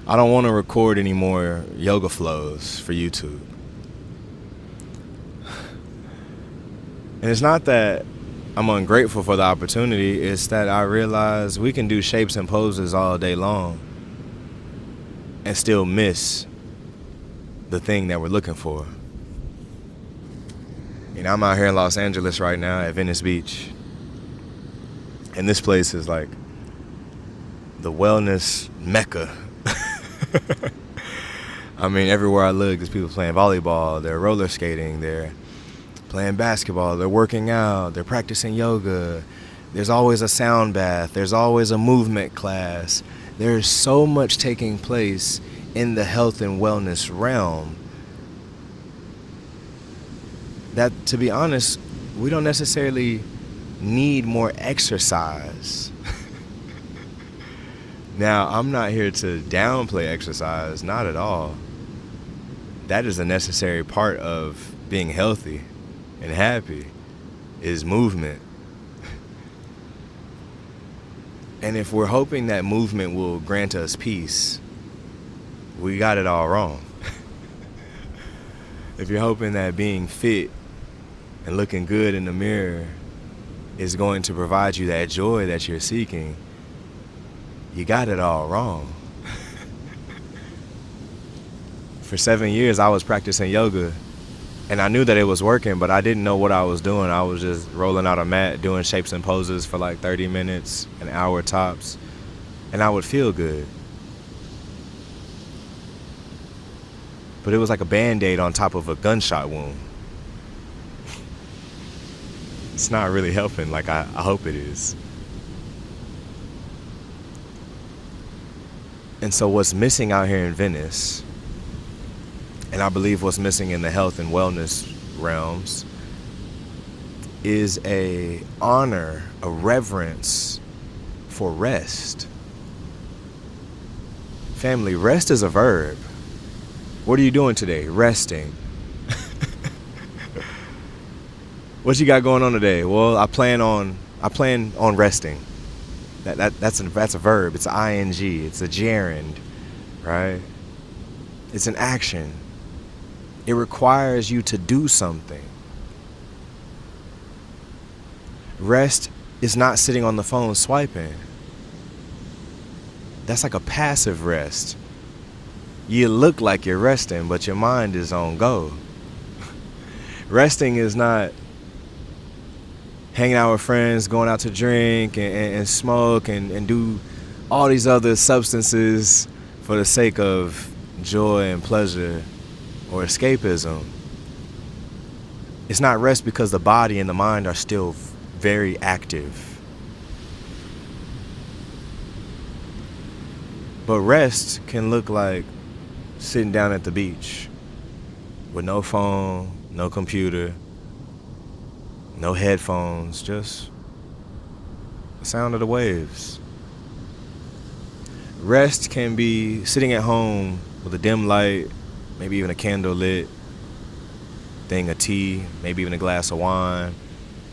I don't want to record any more yoga flows for YouTube. And it's not that I'm ungrateful for the opportunity, it's that I realize we can do shapes and poses all day long and still miss the thing that we're looking for. You know, I'm out here in Los Angeles right now at Venice Beach. And this place is like the wellness mecca. I mean, everywhere I look, there's people playing volleyball, they're roller skating, they're playing basketball, they're working out, they're practicing yoga. There's always a sound bath, there's always a movement class. There's so much taking place in the health and wellness realm that, to be honest, we don't necessarily need more exercise. Now, I'm not here to downplay exercise, not at all. That is a necessary part of being healthy and happy, is movement. And if we're hoping that movement will grant us peace, we got it all wrong. If you're hoping that being fit and looking good in the mirror is going to provide you that joy that you're seeking, you got it all wrong. For 7 years, I was practicing yoga, and I knew that it was working, but I didn't know what I was doing. I was just rolling out a mat, doing shapes and poses for like 30 minutes, an hour tops, and I would feel good. But it was like a Band-Aid on top of a gunshot wound. It's not really helping like I hope it is. And so what's missing out here in Venice, and I believe what's missing in the health and wellness realms, is a honor, a reverence for rest. Family, rest is a verb. What are you doing today? Resting. What you got going on today? Well, I plan on resting. That's a verb. It's an ing. It's a gerund, right? It's an action. It requires you to do something. Rest is not sitting on the phone swiping. That's like a passive rest. You look like you're resting, but your mind is on go. Resting is not hanging out with friends, going out to drink and smoke and do all these other substances for the sake of joy and pleasure or escapism. It's not rest because the body and the mind are still very active. But rest can look like sitting down at the beach with no phone, no computer, no headphones, just the sound of the waves. Rest can be sitting at home with a dim light, maybe even a candle lit, thing of tea, maybe even a glass of wine,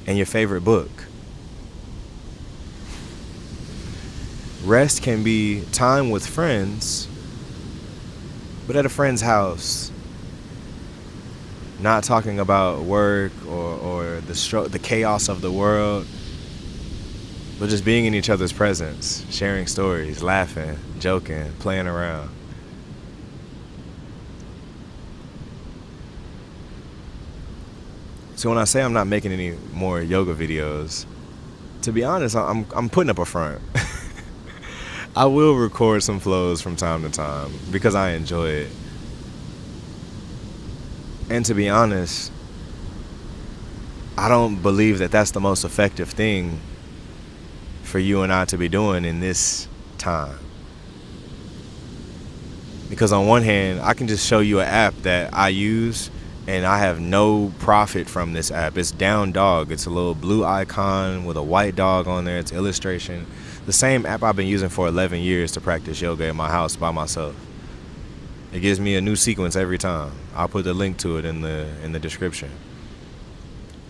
and your favorite book. Rest can be time with friends, but at a friend's house, not talking about work or the chaos of the world, but just being in each other's presence, sharing stories, laughing, joking, playing around. So when I say I'm not making any more yoga videos, to be honest, I'm putting up a front. I will record some flows from time to time because I enjoy it. And to be honest, I don't believe that that's the most effective thing for you and I to be doing in this time. Because on one hand, I can just show you an app that I use and I have no profit from this app. It's Down Dog. It's a little blue icon with a white dog on there. It's illustration. The same app I've been using for 11 years to practice yoga in my house by myself. It gives me a new sequence every time. I'll put the link to it in the description.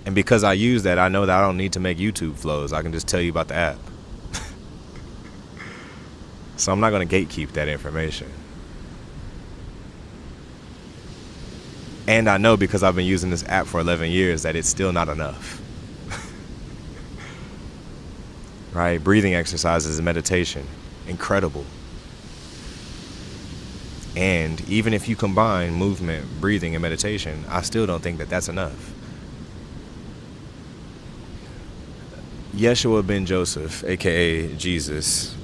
And because I use that, I know that I don't need to make YouTube flows. I can just tell you about the app. So I'm not going to gatekeep that information. And I know because I've been using this app for 11 years that it's still not enough. Right? Breathing exercises and meditation. Incredible. And even if you combine movement, breathing, and meditation, I still don't think that that's enough. Yeshua ben Joseph, aka Jesus,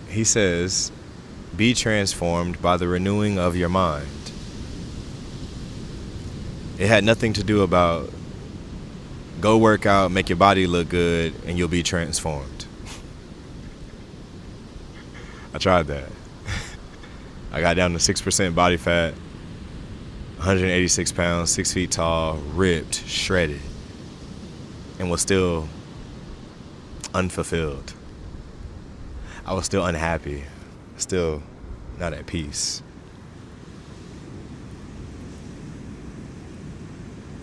he says, be transformed by the renewing of your mind. It had nothing to do about go work out, make your body look good, and you'll be transformed. I tried that. I got down to 6% body fat, 186 pounds, 6 feet tall, ripped, shredded, and was still unfulfilled. I was still unhappy, still not at peace.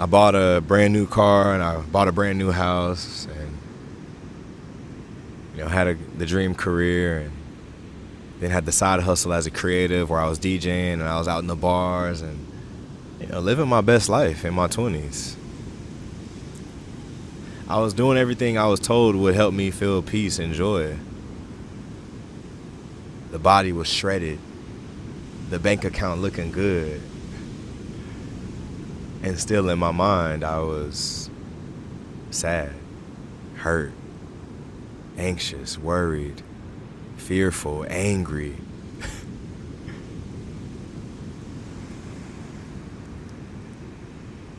I bought a brand new car and I bought a brand new house and had the dream career, and then had the side hustle as a creative where I was DJing and I was out in the bars and living my best life in my 20s. I was doing everything I was told would help me feel peace and joy. The body was shredded, the bank account looking good, and still in my mind I was sad, hurt, anxious, worried, fearful, angry.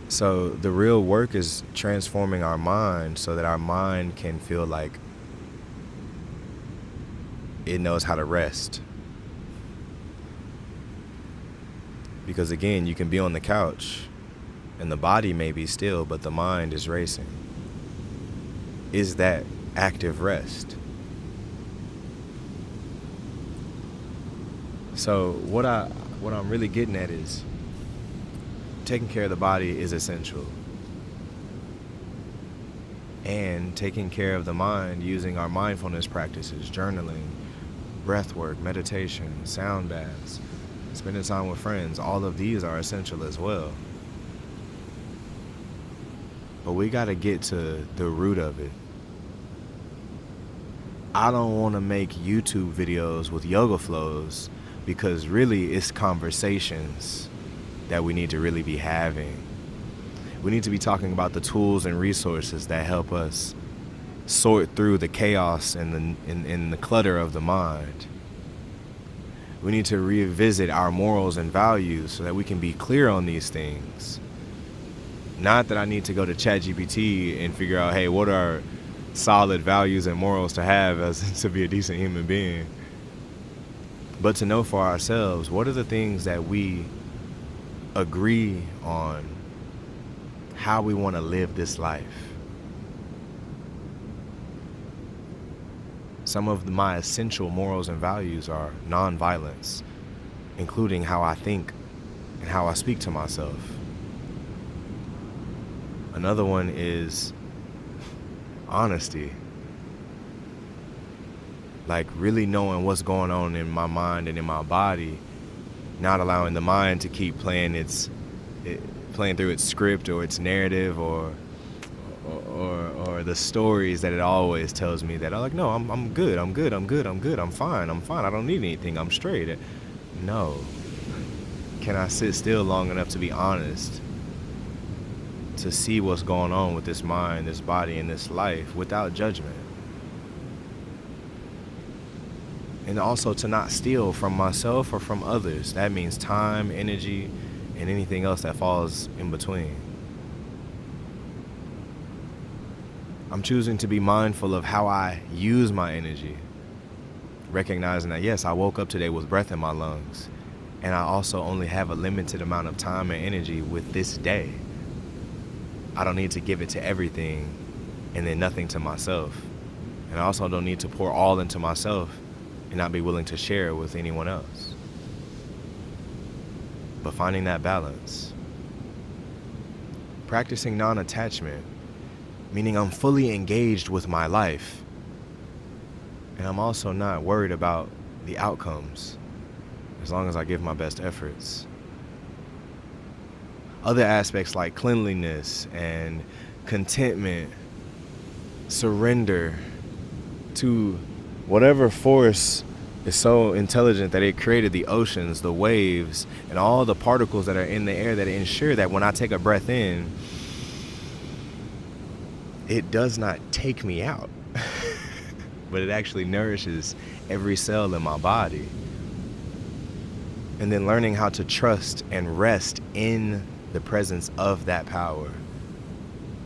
So the real work is transforming our mind so that our mind can feel like it knows how to rest. Because again, you can be on the couch and the body may be still, but the mind is racing. Is that active rest? So what I'm really getting at is taking care of the body is essential. And taking care of the mind using our mindfulness practices, journaling, breath work, meditation, sound baths, spending time with friends, all of these are essential as well. But we got to get to the root of it. I don't want to make YouTube videos with yoga flows because really it's conversations that we need to really be having. We need to be talking about the tools and resources that help us sort through the chaos and the clutter of the mind. We need to revisit our morals and values so that we can be clear on these things. Not that I need to go to ChatGPT and figure out, hey, what are solid values and morals to have as to be a decent human being, but to know for ourselves, what are the things that we agree on how we want to live this life. Some of my essential morals and values are nonviolence, including how I think and how I speak to myself. Another one is honesty. Like really knowing what's going on in my mind and in my body, not allowing the mind to keep playing through its script or its narrative or the stories that it always tells me that I'm like, no, I'm good, I'm fine, I don't need anything, I'm straight. No. Can I sit still long enough to be honest, to see what's going on with this mind, this body, and this life without judgment? And also to not steal from myself or from others. That means time, energy, and anything else that falls in between. I'm choosing to be mindful of how I use my energy, recognizing that, yes, I woke up today with breath in my lungs, and I also only have a limited amount of time and energy with this day. I don't need to give it to everything and then nothing to myself. And I also don't need to pour all into myself and not be willing to share it with anyone else. But finding that balance. Practicing non-attachment, meaning I'm fully engaged with my life. And I'm also not worried about the outcomes. as long as I give my best efforts. Other aspects like cleanliness and contentment, surrender to whatever force is so intelligent that it created the oceans, the waves, and all the particles that are in the air that ensure that when I take a breath in, it does not take me out, but it actually nourishes every cell in my body. And then learning how to trust and rest in the presence of that power,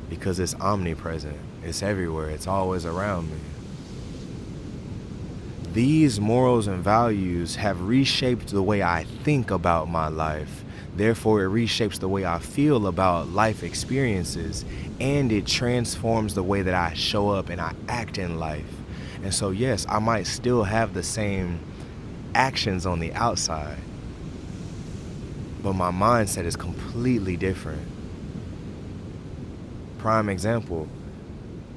because it's omnipresent, it's everywhere, it's always around me. These morals and values have reshaped the way I think about my life. Therefore, it reshapes the way I feel about life experiences, and it transforms the way that I show up and I act in life. And so, yes, I might still have the same actions on the outside, but my mindset is completely different. Prime example,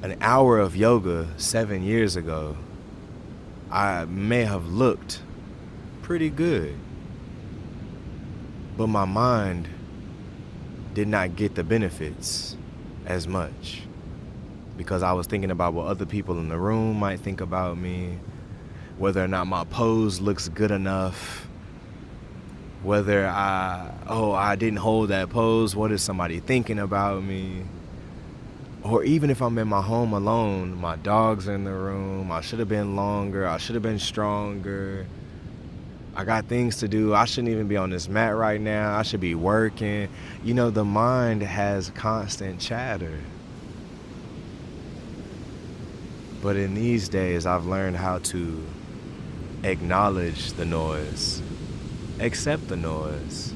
an hour of yoga 7 years ago, I may have looked pretty good, but my mind did not get the benefits as much because I was thinking about what other people in the room might think about me, whether or not my pose looks good enough, whether I didn't hold that pose, what is somebody thinking about me? Or even if I'm in my home alone, my dogs are in the room, I should have been longer, I should have been stronger, I got things to do, I shouldn't even be on this mat right now, I should be working. You know, the mind has constant chatter. But in these days, I've learned how to acknowledge the noise, accept the noise,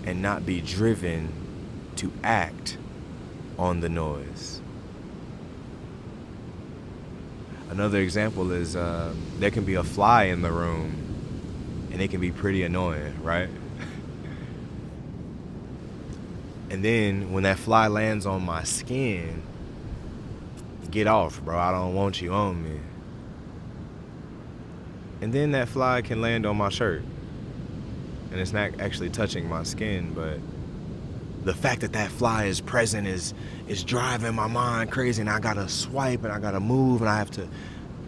and not be driven to act on the noise. Another example is there can be a fly in the room and it can be pretty annoying, right? And then when that fly lands on my skin, get off, bro, I don't want you on me. And then that fly can land on my shirt and it's not actually touching my skin, but the fact that that fly is present is driving my mind crazy, and I gotta swipe and I gotta move and I have to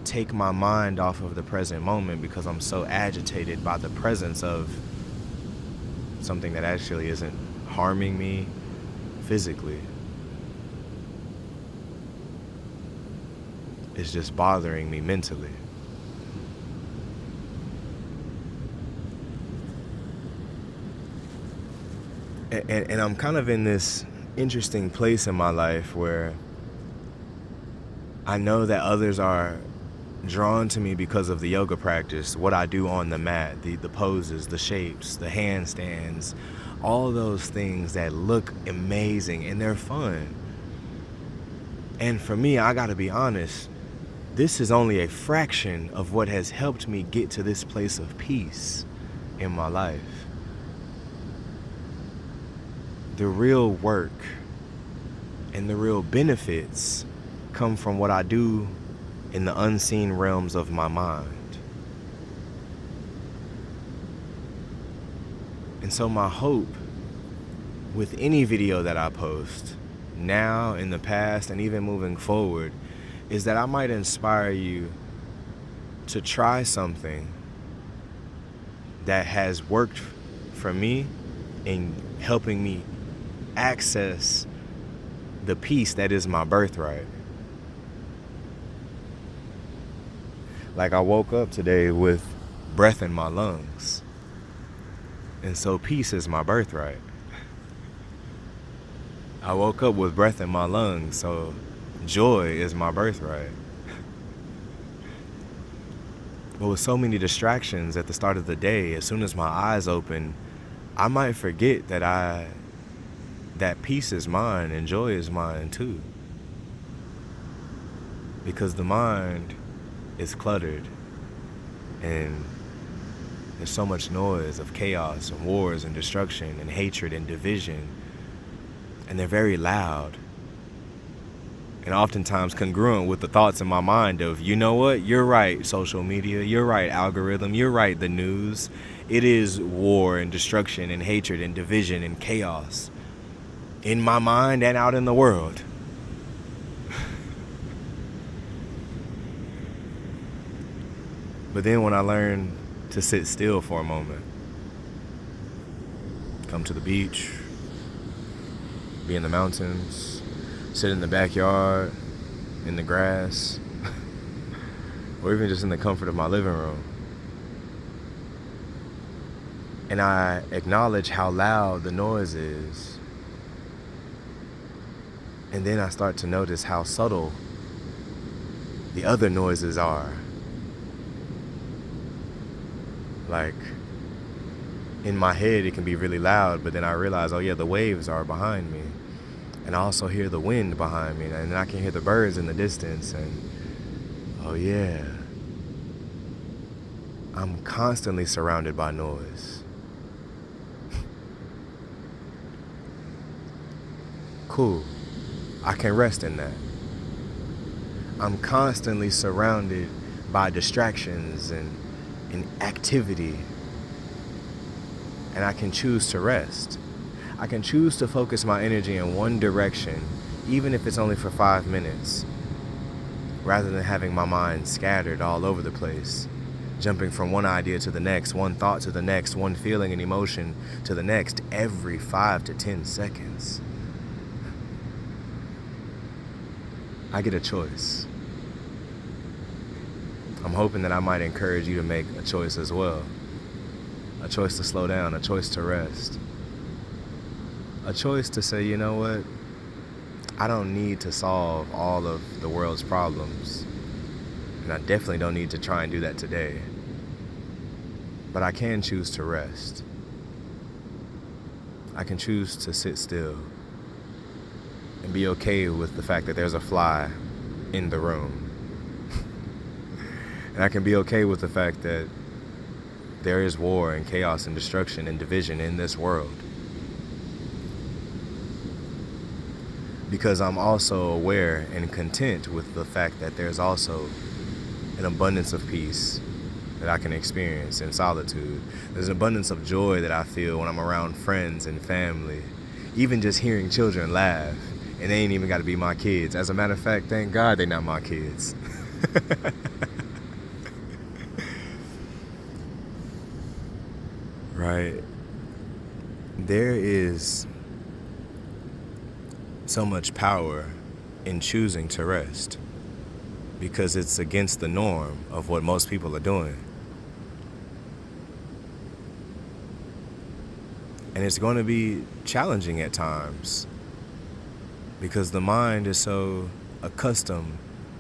take my mind off of the present moment because I'm so agitated by the presence of something that actually isn't harming me physically. It's just bothering me mentally. And I'm kind of in this interesting place in my life where I know that others are drawn to me because of the yoga practice, what I do on the mat, the poses, the shapes, the handstands, all those things that look amazing and they're fun. And for me, I gotta be honest, this is only a fraction of what has helped me get to this place of peace in my life. The real work and the real benefits come from what I do in the unseen realms of my mind. And so my hope with any video that I post, now, in the past, and even moving forward, is that I might inspire you to try something that has worked for me in helping me access the peace that is my birthright. Like, I woke up today with breath in my lungs, and so peace is my birthright. I woke up with breath in my lungs, so joy is my birthright. But with so many distractions at the start of the day, as soon as my eyes open, I might forget that peace is mine and joy is mine too. Because the mind is cluttered and there's so much noise of chaos and wars and destruction and hatred and division, and they're very loud. and oftentimes congruent with the thoughts in my mind of, you know what, you're right, social media, you're right, algorithm, you're right, the news. It is war and destruction and hatred and division and chaos in my mind and out in the world. But then when I learned to sit still for a moment, come to the beach, be in the mountains, sit in the backyard, in the grass, or even just in the comfort of my living room, and I acknowledge how loud the noise is, and then I start to notice how subtle the other noises are. Like, in my head, it can be really loud, but then I realize, oh yeah, the waves are behind me. And I also hear the wind behind me, and I can hear the birds in the distance, and oh yeah, I'm constantly surrounded by noise. Cool, I can rest in that. I'm constantly surrounded by distractions and activity, and I can choose to rest. I can choose to focus my energy in one direction, even if it's only for 5 minutes, rather than having my mind scattered all over the place, jumping from one idea to the next, one thought to the next, one feeling and emotion to the next every 5 to 10 seconds. I get a choice. I'm hoping that I might encourage you to make a choice as well. A choice to slow down, a choice to rest. A choice to say, you know what? I don't need to solve all of the world's problems. And I definitely don't need to try and do that today. But I can choose to rest. I can choose to sit still and be okay with the fact that there's a fly in the room. And I can be okay with the fact that there is war and chaos and destruction and division in this world. Because I'm also aware and content with the fact that there's also an abundance of peace that I can experience in solitude. There's an abundance of joy that I feel when I'm around friends and family. Even just hearing children laugh. And they ain't even got to be my kids. As a matter of fact, thank God they're not my kids. Right? There is so much power in choosing to rest because it's against the norm of what most people are doing. And it's going to be challenging at times because the mind is so accustomed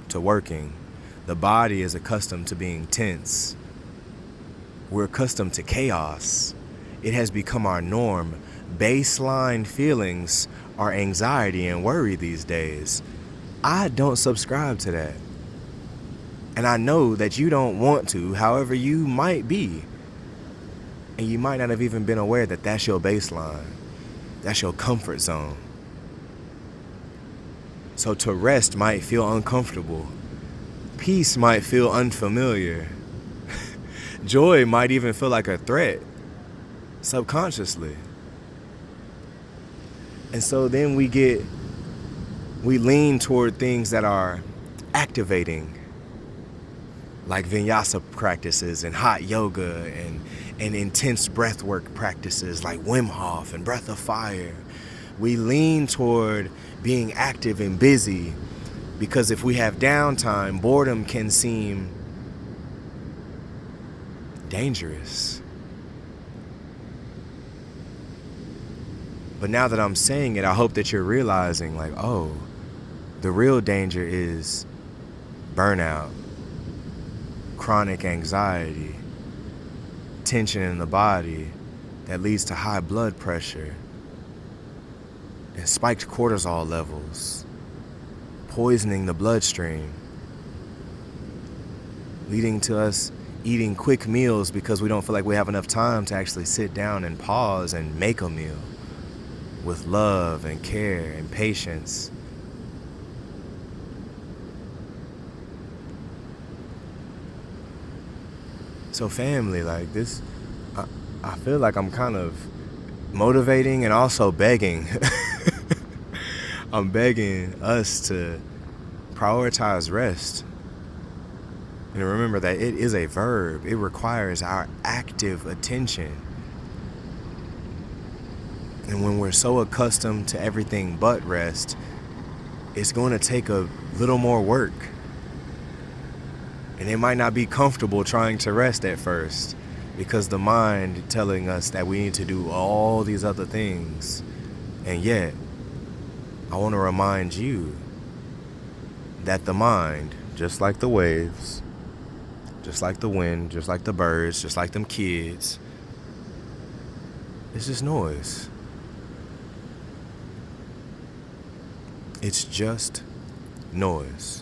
to working. The body is accustomed to being tense. We're accustomed to chaos. It has become our norm. Baseline feelings are anxiety and worry these days. I don't subscribe to that. And I know that you don't want to, however you might be. And you might not have even been aware that that's your baseline. That's your comfort zone. So to rest might feel uncomfortable. Peace might feel unfamiliar. Joy might even feel like a threat, subconsciously. And so then we lean toward things that are activating, like vinyasa practices and hot yoga and intense breathwork practices like Wim Hof and Breath of Fire. We lean toward being active and busy because if we have downtime, boredom can seem dangerous. But now that I'm saying it, I hope that you're realizing, like, oh, the real danger is burnout, chronic anxiety, tension in the body that leads to high blood pressure and spiked cortisol levels, poisoning the bloodstream, leading to us eating quick meals because we don't feel like we have enough time to actually sit down and pause and make a meal with love and care and patience. So family, like this, I feel like I'm kind of motivating and also begging. I'm begging us to prioritize rest. And remember that it is a verb. It requires our active attention. And when we're so accustomed to everything but rest, it's going to take a little more work. And it might not be comfortable trying to rest at first because the mind telling us that we need to do all these other things. And yet, I want to remind you that the mind, just like the waves, just like the wind, just like the birds, just like them kids, it's just noise. It's just noise.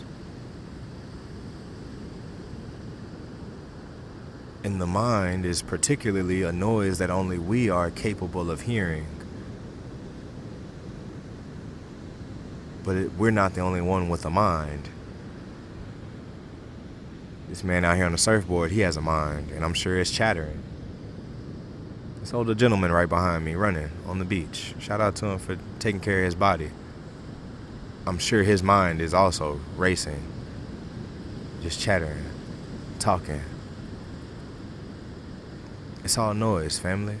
And the mind is particularly a noise that only we are capable of hearing. But we're not the only one with a mind. This man out here on the surfboard, he has a mind, and I'm sure it's chattering. This older gentleman right behind me running on the beach. Shout out to him for taking care of his body. I'm sure his mind is also racing, just chattering, talking. It's all noise, family.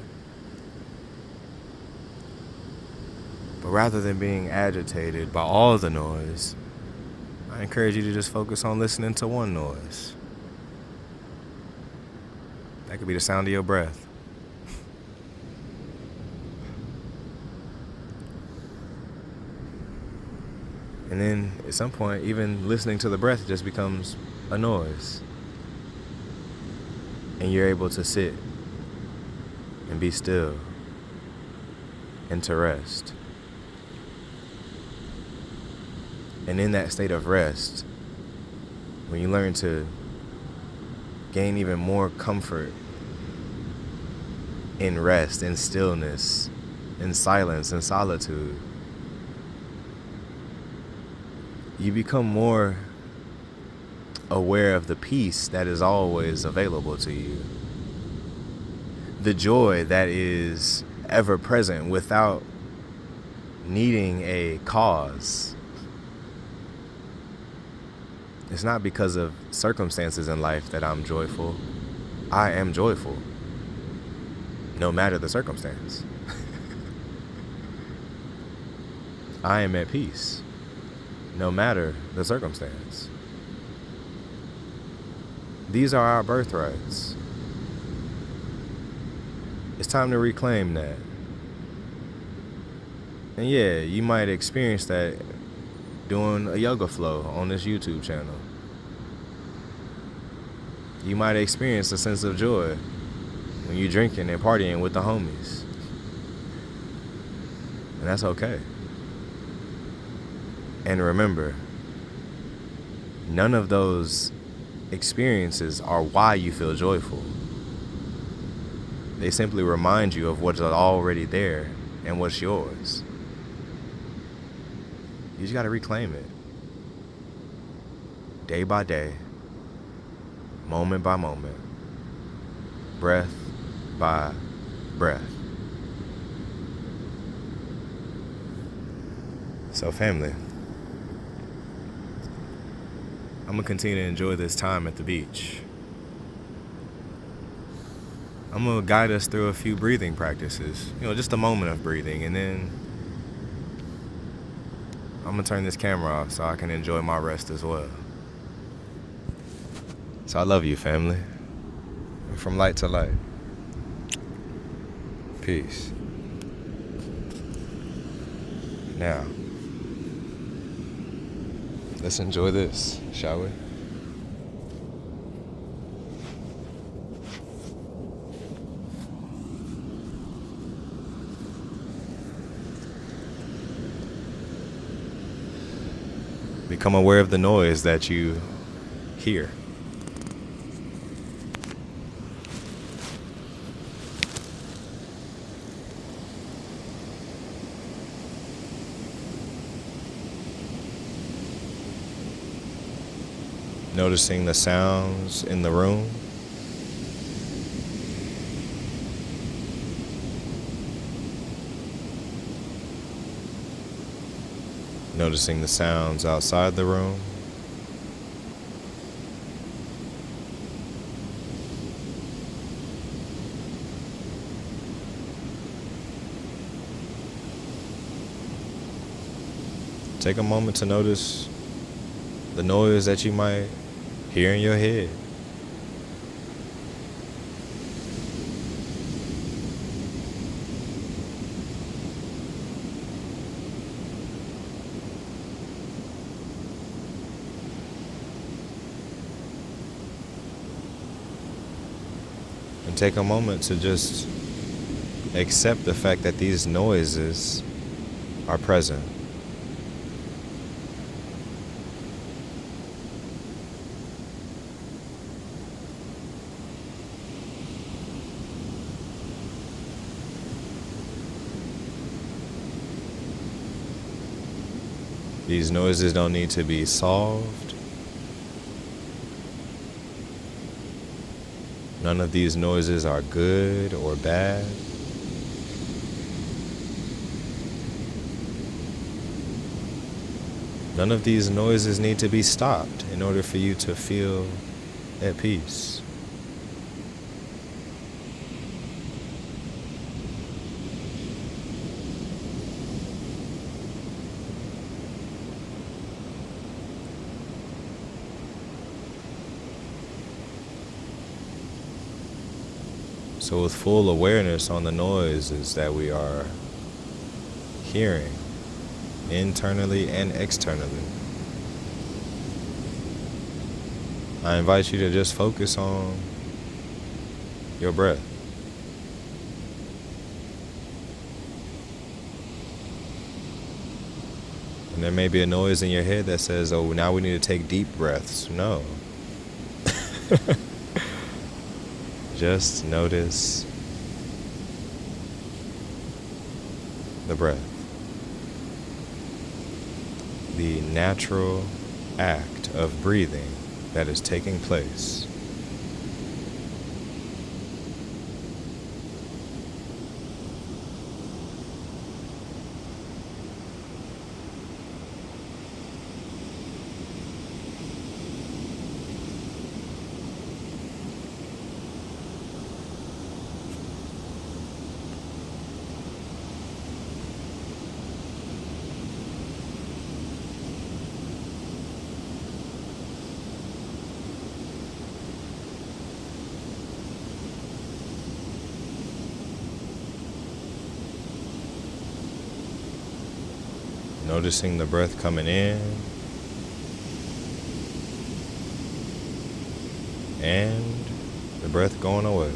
But rather than being agitated by all the noise, I encourage you to just focus on listening to one noise. That could be the sound of your breath. And then at some point, even listening to the breath just becomes a noise. And you're able to sit and be still and to rest. And in that state of rest, when you learn to gain even more comfort in rest, in stillness, in silence, in solitude, you become more aware of the peace that is always available to you. The joy that is ever present without needing a cause. It's not because of circumstances in life that I'm joyful. I am joyful, no matter the circumstance. I am at peace, no matter the circumstance. These are our birthrights. It's time to reclaim that. And yeah, you might experience that doing a yoga flow on this YouTube channel. You might experience a sense of joy when you're drinking and partying with the homies. And that's okay. And remember, none of those experiences are why you feel joyful. They simply remind you of what's already there and what's yours. You just gotta reclaim it. Day by day, moment by moment, breath by breath. So family, I'm gonna continue to enjoy this time at the beach. I'm gonna guide us through a few breathing practices, just a moment of breathing, and then I'm gonna turn this camera off so I can enjoy my rest as well. So I love you, family. From light to light. Peace. Now, let's enjoy this, shall we? Become aware of the noise that you hear. Noticing the sounds in the room. Noticing the sounds outside the room. Take a moment to notice the noise that you might hear in your head. And take a moment to just accept the fact that these noises are present. These noises don't need to be solved. None of these noises are good or bad. None of these noises need to be stopped in order for you to feel at peace. So with full awareness on the noises that we are hearing, internally and externally, I invite you to just focus on your breath. And there may be a noise in your head that says, oh, now we need to take deep breaths. No. Just notice the breath. The natural act of breathing that is taking place. Noticing the breath coming in and the breath going away.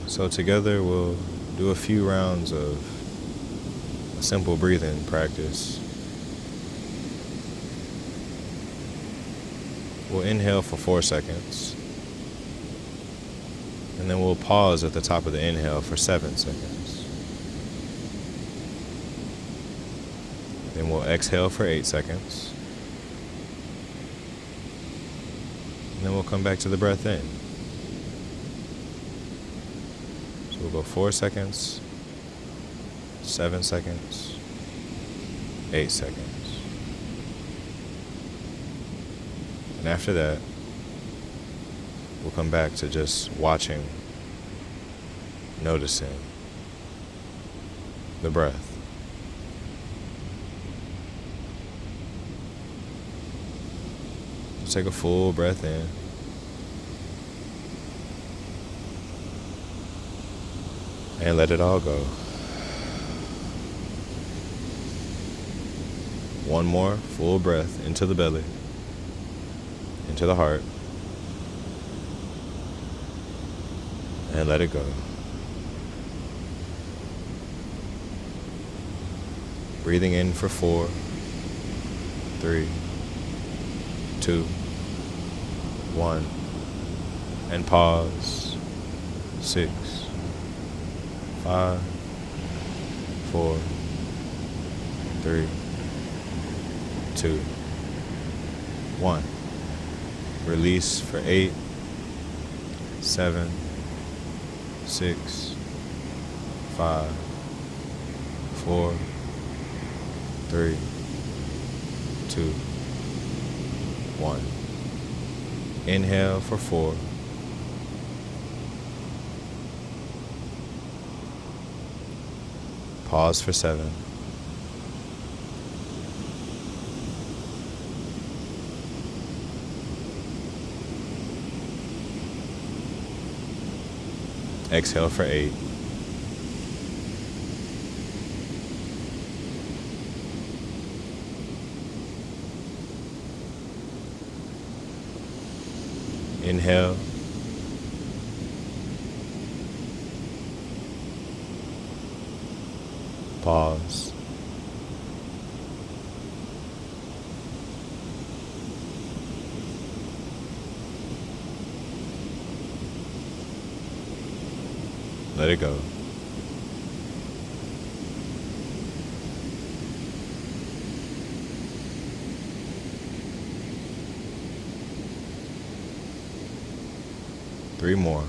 So together we'll do a few rounds of a simple breathing practice. We'll inhale for 4 seconds. And then we'll pause at the top of the inhale for 7 seconds. Then we'll exhale for 8 seconds. And then we'll come back to the breath in. So we'll go 4 seconds, 7 seconds, 8 seconds. And after that, we'll come back to just watching, noticing the breath. Take a full breath in. And let it all go. One more full breath into the belly, into the heart, and let it go. Breathing in for 4, 3, 2, 1, and pause. 6, 5, 4, 3, 2, 1. Release for 8, 7, 6, 5, 4, 3, 2, 1. Inhale for 4. Pause for 7. Exhale for 8. Inhale. Pause. Let it go. Three more.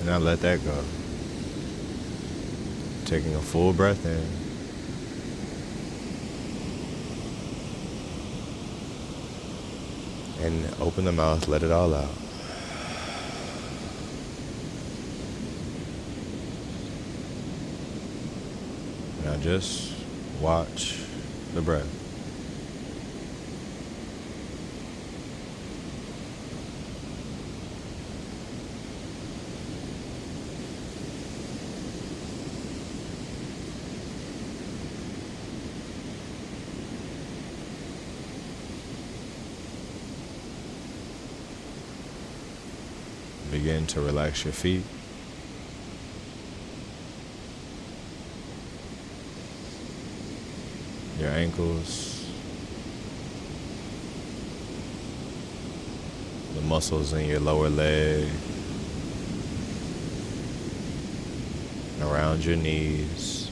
And now let that go. Taking a full breath in. And open the mouth, let it all out. Now just watch the breath. Begin to relax your feet. Your ankles. The muscles in your lower leg. Around your knees.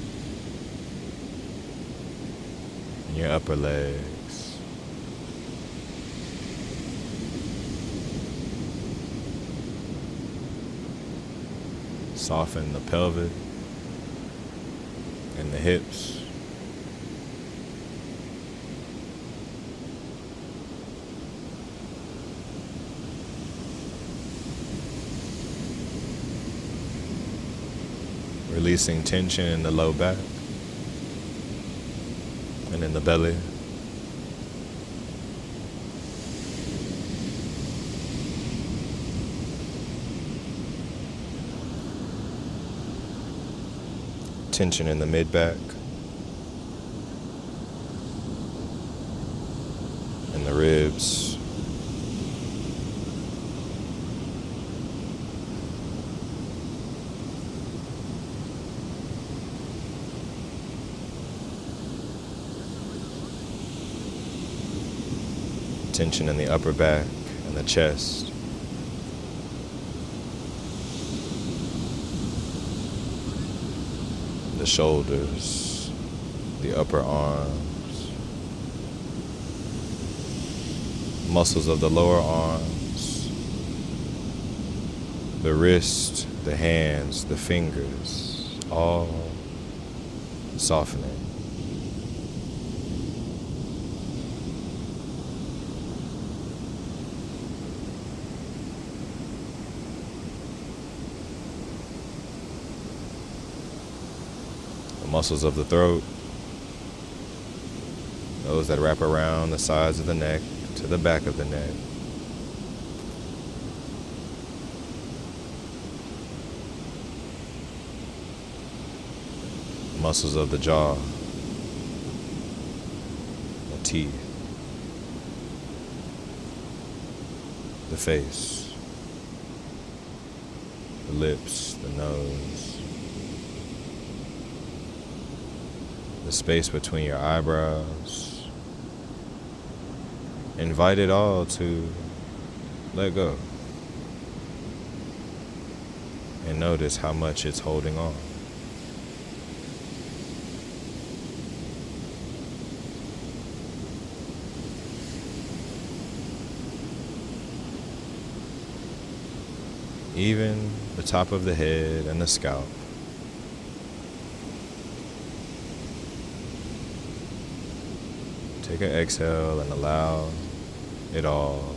And your upper legs. Soften the pelvic, the hips. Releasing tension in the low back and in the belly. Tension in the mid-back and the ribs. Tension in the upper back and the chest. The shoulders, the upper arms, muscles of the lower arms, the wrist, the hands, the fingers, all softening. Muscles of the throat, those that wrap around the sides of the neck to the back of the neck. Muscles of the jaw, the teeth, the face, the lips, the nose, the space between your eyebrows. Invite it all to let go. And notice how much it's holding on. Even the top of the head and the scalp. Take an exhale and allow it all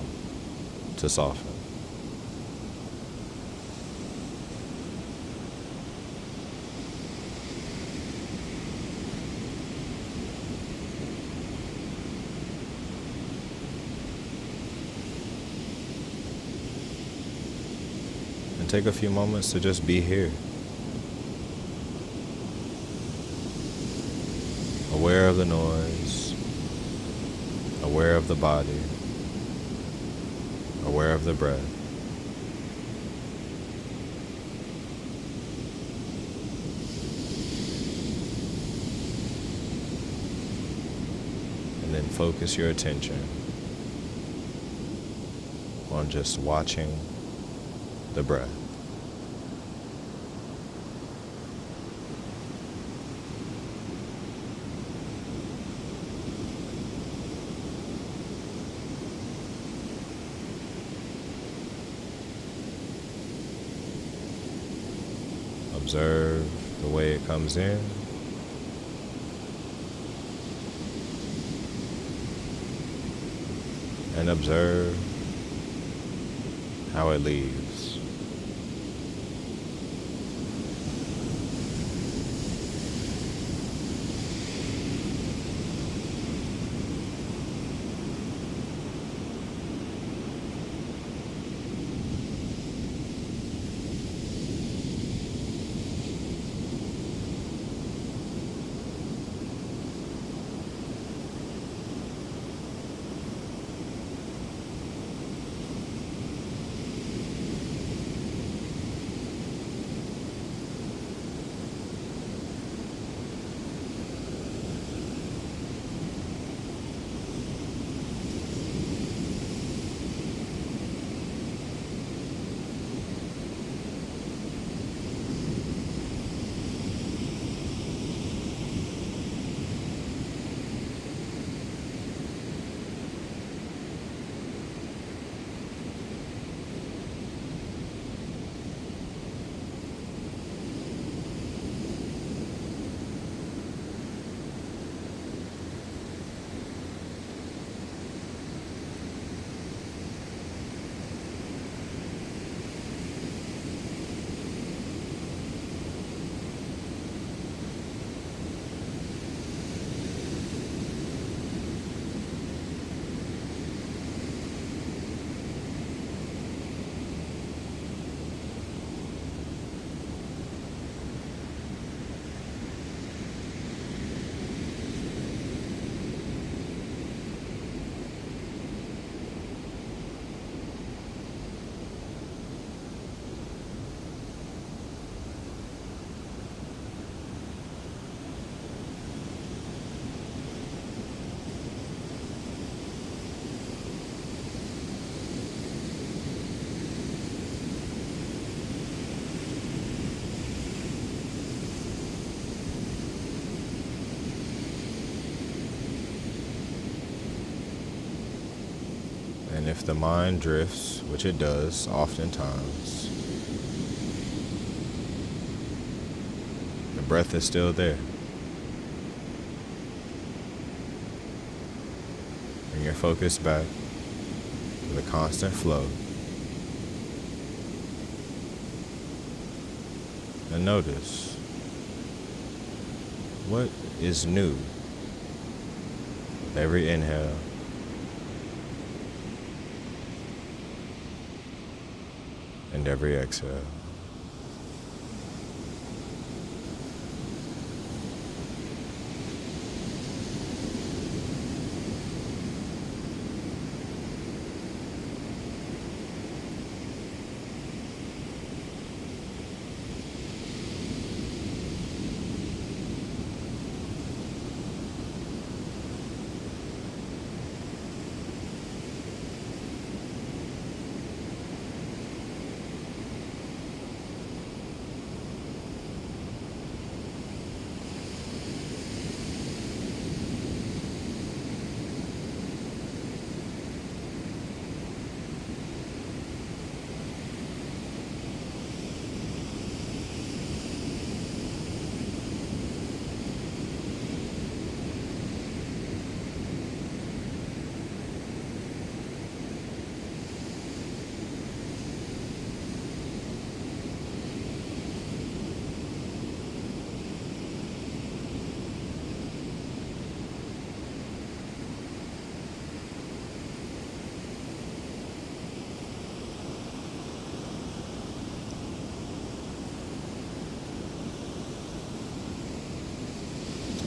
to soften. And take a few moments to just be here. Aware of the noise. Aware of the body, aware of the breath. And then focus your attention on just watching the breath. Observe the way it comes in. And observe how it leaves. And if the mind drifts, which it does oftentimes, the breath is still there. Bring your focus back to the constant flow. And notice, what is new with every inhale and every exhale?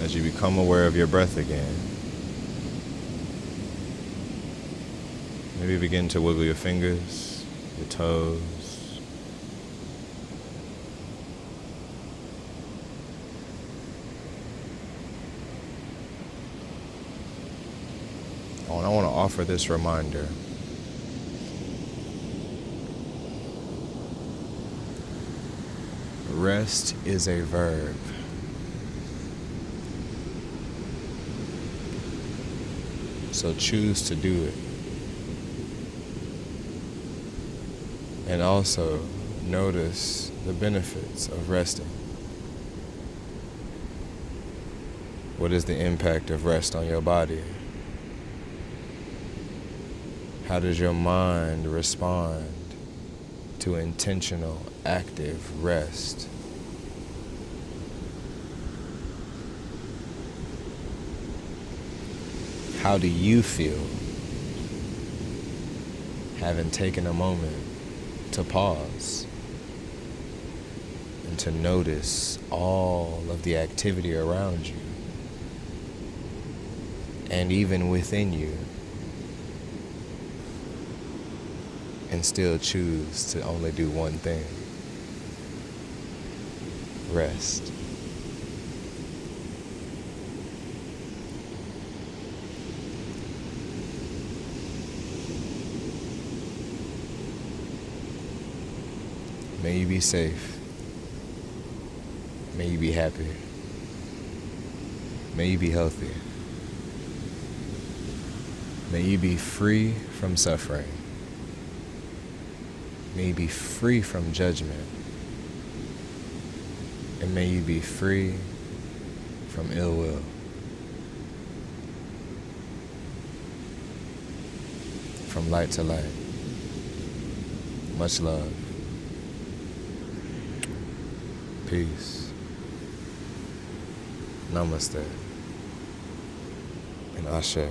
As you become aware of your breath again, maybe begin to wiggle your fingers, your toes. I want to offer this reminder. Rest is a verb. So choose to do it. And also notice the benefits of resting. What is the impact of rest on your body? How does your mind respond to intentional, active rest? How do you feel having taken a moment to pause and to notice all of the activity around you and even within you, and still choose to only do one thing: rest? May you be safe. May you be happy. May you be healthy. May you be free from suffering. May you be free from judgment. And may you be free from ill will. From light to light. Much love. Peace. Namaste. And Ashe.